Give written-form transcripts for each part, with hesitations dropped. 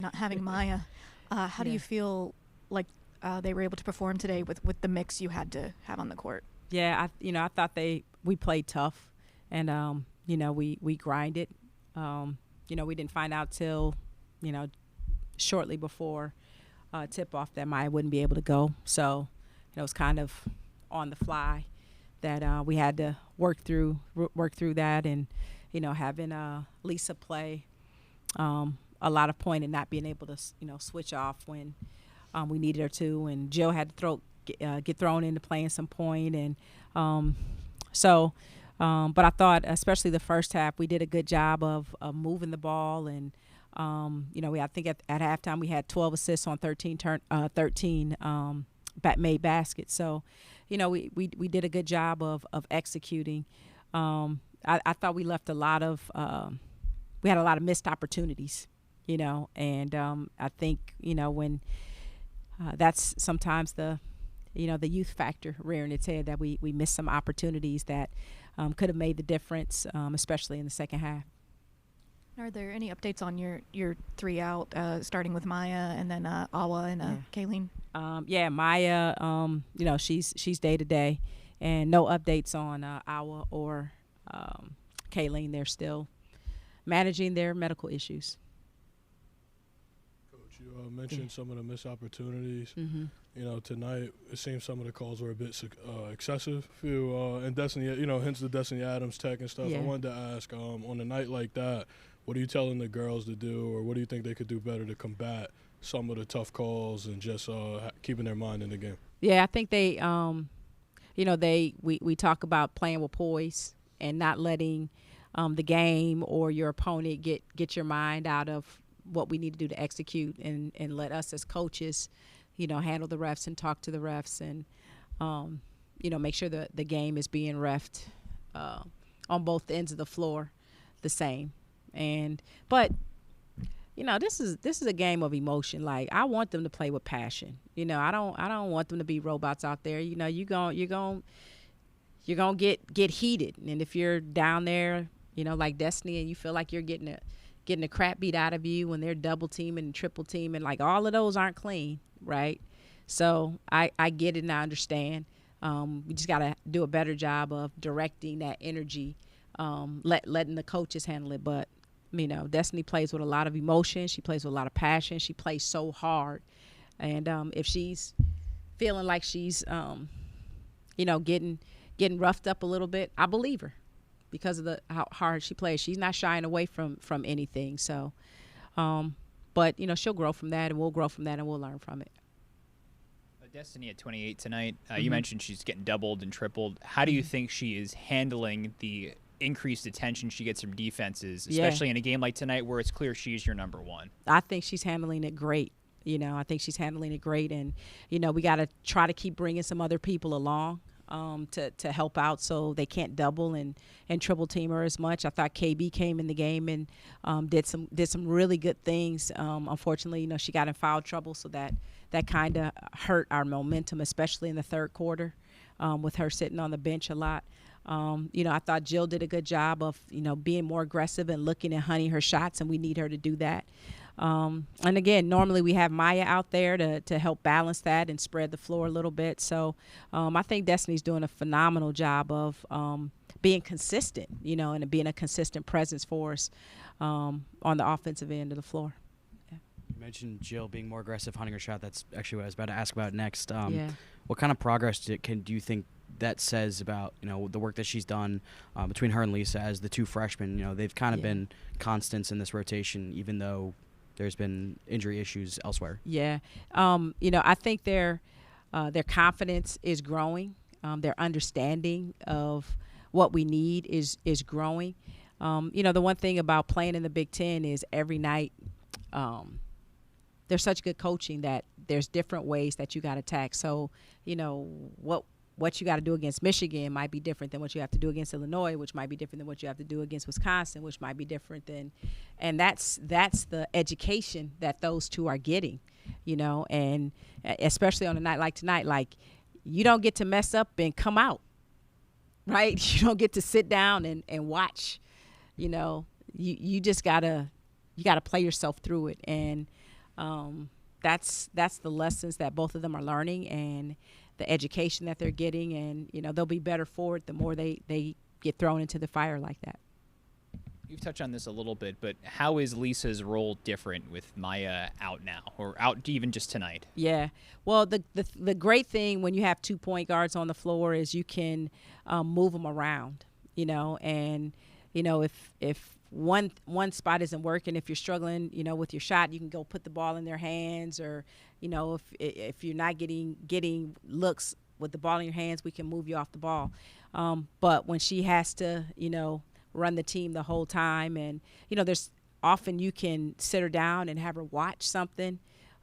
not having Maya. How do Yeah. you feel like they were able to perform today with the mix you had to have on the court? Yeah, I thought we played tough, and we grinded. We didn't find out till you know shortly before tip off that Maya wouldn't be able to go. So it was kind of on the fly that we had to work through that, and having Lisa play a lot of point and not being able to switch off when we needed her to, and Jill had to get thrown into playing some point, and but I thought especially the first half we did a good job of moving the ball, and I think at halftime we had 12 assists on 13 made baskets. So, we did a good job of executing. I thought we left we had a lot of missed opportunities, and I think, when that's sometimes the youth factor rearing its head, that we missed some opportunities that could have made the difference, especially in the second half. Are there any updates on your three out, starting with Maya and then Awa and Kayleen? Maya, she's day to day, and no updates on Awa or Kayleen. They're still managing their medical issues. Coach, you mentioned some of the missed opportunities. Mm-hmm. Tonight it seems some of the calls were a bit excessive. And Destiny, hence the Destiny Adams tech and stuff. Yeah. I wanted to ask, on a night like that, what are you telling the girls to do, or what do you think they could do better to combat some of the tough calls and just keeping their mind in the game? Yeah, I think they, we talk about playing with poise and not letting the game or your opponent get your mind out of what we need to do to execute, and let us as coaches, handle the refs and talk to the refs, and make sure that the game is being reffed on both ends of the floor the same. But this is a game of emotion. Like, I want them to play with passion. I don't want them to be robots out there. You're gonna get heated, and if you're down there, like Destiny, and you feel like you're getting the crap beat out of you when they're double teaming and triple teaming, like, all of those aren't clean, right? So I get it and I understand. We just gotta do a better job of directing that energy, letting the coaches handle it. But Destiny plays with a lot of emotion. She plays with a lot of passion. She plays so hard. And if she's feeling like she's, getting roughed up a little bit, I believe her because of how hard she plays. She's not shying away from anything. So, but, she'll grow from that, and we'll grow from that, and we'll learn from it. Destiny at 28 tonight. You mentioned she's getting doubled and tripled. How do you think she is handling the increased attention she gets from defenses, especially in a game like tonight where it's clear she's your number one? I think she's handling it great. I think she's handling it great, and we got to try to keep bringing some other people along to help out, so they can't double and triple team her as much. I thought KB came in the game and did some really good things. Unfortunately, she got in foul trouble, so that kind of hurt our momentum, especially in the third quarter, with her sitting on the bench a lot. I thought Jill did a good job of, being more aggressive and looking at hunting her shots, and we need her to do that. And again, normally we have Maya out there to help balance that and spread the floor a little bit. So I think Destiny's doing a phenomenal job of being consistent, and being a consistent presence for us on the offensive end of the floor. You mentioned Jill being more aggressive, hunting her shot. That's actually what I was about to ask about next. Yeah. What kind of progress do you think that says about the work that she's done between her and Lisa as the two freshmen? They've kind of been constants in this rotation, even though there's been injury issues elsewhere. Yeah, I think their confidence is growing. Their understanding of what we need is growing. The one thing about playing in the Big Ten is every night there's such good coaching that there's different ways that you got to attack. So, what you got to do against Michigan might be different than what you have to do against Illinois, which might be different than what you have to do against Wisconsin, which might be different than, and that's the education that those two are getting, and especially on a night like tonight, like, you don't get to mess up and come out, right? You don't get to sit down and watch, you just gotta play yourself through it. And That's the lessons that both of them are learning, and the education that they're getting, and they'll be better for it the more they get thrown into the fire like that. You've touched on this a little bit, but how is Lisa's role different with Maya out now, or out even just tonight? Yeah. Well, the great thing when you have 2 point guards on the floor is you can move them around, and if one spot isn't working, if you're struggling, with your shot, you can go put the ball in their hands, or if you're not getting looks with the ball in your hands, we can move you off the ball. But when she has to, run the team the whole time, and there's often you can sit her down and have her watch something.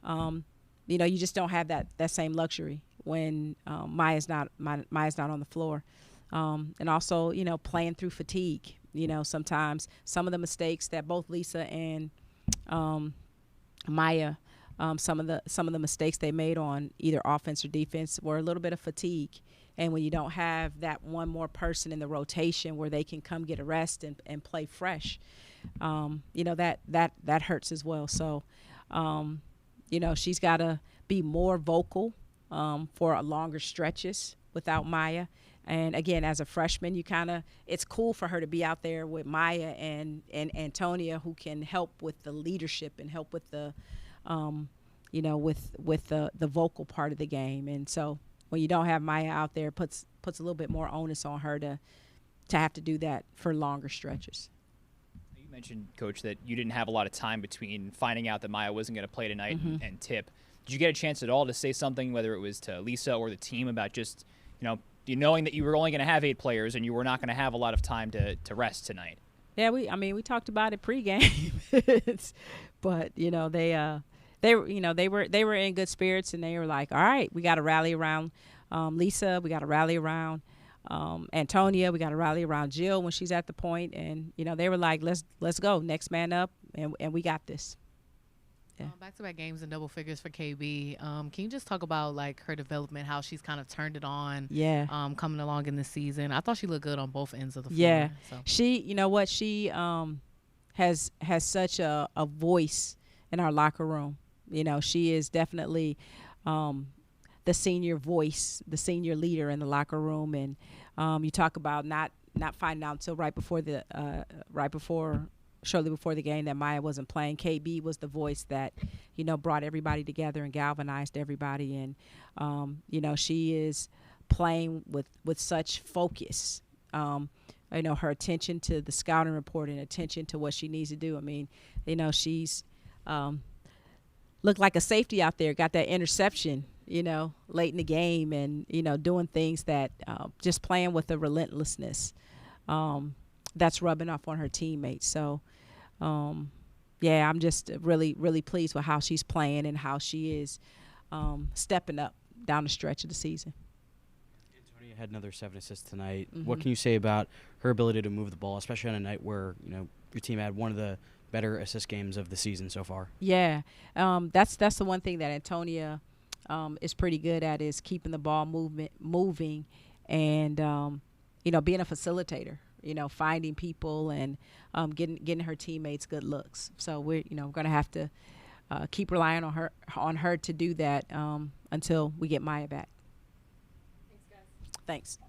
You just don't have that same luxury when Maya's not on the floor. And also, playing through fatigue. Sometimes some of the mistakes that both Lisa and Maya, some of the mistakes they made on either offense or defense were a little bit of fatigue. And when you don't have that one more person in the rotation where they can come get a rest and play fresh, that hurts as well. So, she's got to be more vocal for longer stretches without Maya. And again, as a freshman, it's cool for her to be out there with Maya and Antonia, who can help with the leadership and help with the, with the vocal part of the game. And so when you don't have Maya out there, puts a little bit more onus on her to have to do that for longer stretches. You mentioned, Coach, that you didn't have a lot of time between finding out that Maya wasn't going to play tonight and Tip. Did you get a chance at all to say something, whether it was to Lisa or the team, about just, knowing that you were only going to have 8 players and you were not going to have a lot of time to rest tonight? Yeah, we talked about it pregame, but they were in good spirits, and they were like, all right, we got to rally around Lisa, we got to rally around Antonia, we got to rally around Jill when she's at the point, and they were like, let's go, next man up, and we got this. Yeah. Back-to-back games in double figures for KB. Can you just talk about her development, how she's kind of turned it on? Yeah. Coming along in this season, I thought she looked good on both ends of the floor. Yeah. So. She, she has such a voice in our locker room. She is definitely the senior voice, the senior leader in the locker room, and you talk about not finding out until shortly before the game that Maya wasn't playing. KB was the voice that, brought everybody together and galvanized everybody. And, she is playing with such focus. Her attention to the scouting report and attention to what she needs to do. I mean, she's looked like a safety out there, got that interception, late in the game, and, doing things that just playing with a relentlessness that's rubbing off on her teammates. So, I'm just really, really pleased with how she's playing and how she is stepping up down the stretch of the season. Antonia had another 7 assists tonight. What can you say about her ability to move the ball, especially on a night where, your team had one of the better assist games of the season so far? Yeah, that's the one thing that Antonia is pretty good at, is keeping the ball moving and, being a facilitator. Finding people and getting her teammates good looks. So we're going to have to keep relying on her to do that until we get Maya back. Thanks, guys. Thanks.